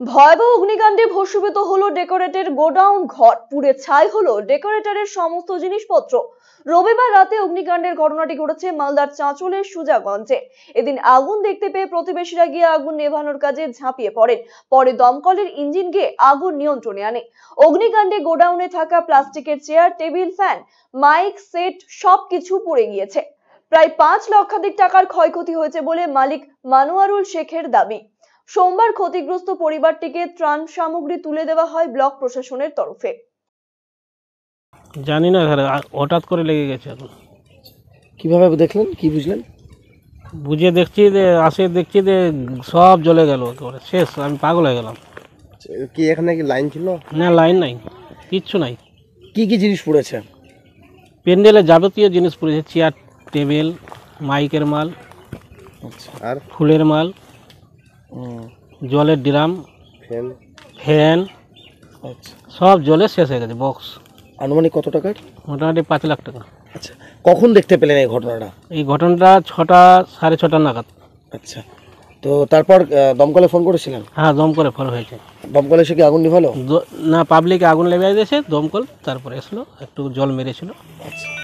ভয়াবহ অগ্নিকাণ্ডে ভস্মীভূত হলো ডেকোরেটের গোডাউন ঘর, পুড়ে ছাই হলো ডেকোরেটরের সমস্ত জিনিসপত্র। রবিবার রাতে অগ্নিকাণ্ডের ঘটনাটি ঘটেছে মালদার চাঁচলের সুজাগঞ্জে। এদিন আগুন দেখতে পেয়ে প্রতিবেশীরা গিয়ে আগুন নেভানোর কাজে ঝাঁপিয়ে পড়েন। পরে দমকলের ইঞ্জিন গিয়ে আগুন নিয়ন্ত্রণে আনে। অগ্নিকাণ্ডে গোডাউনে থাকা প্লাস্টিকের chair, table, fan, mike set সবকিছু পুড়ে গিয়েছে। প্রায় 5 লক্ষাধিক টাকার ক্ষয়ক্ষতি হয়েছে বলে মালিক মানুয়ারুল শেখের দাবি। সোমবার ক্ষতিগ্রস্ত পরিবারটিকে ত্রাণ সামগ্রী তুলে দেওয়া হয় ব্লক প্রশাসনের তরফে। জানি না স্যার, হঠাৎ করে লেগে গেছে এখন। কিভাবে দেখলেন, কি বুঝলেন? বুঝে দেখছি যে দেখছি যে সব জ্বলে গেল, একেবারে শেষ। আমি পাগল হয়ে গেলাম। কি এখানে কি লাইন ছিল? না, লাইন নাই, কিচ্ছু নাই। কি কি জিনিস পুড়েছে? প্যান্ডেলের যাবতীয় জিনিস পুড়েছে, চেয়ার, টেবিল, মাইকের মাল, আচ্ছা, আর ফুলের মাল, জলের ড্রাম, ফ্যান, আচ্ছা, সব জ্বলে শেষ হয়ে গেছে। বক্স আনুমানিক কত টাকার? মোটামুটি 5 লাখ টাকা। আচ্ছা, কখন দেখতে পেলেন এই ঘটনাটা? এই ঘটনাটা 6টা, 6:30 নাগাদ। আচ্ছা, তো তারপর দমকলে ফোন করেছিলেন? হ্যাঁ, দমকলে ফোন হয়েছে। দমকলে এসে কি আগুন নিভালো? না, পাবলিকে আগুন লেগে দিয়েছে, দমকল তারপরে এসলো, একটু জল মেরেছিল। আচ্ছা।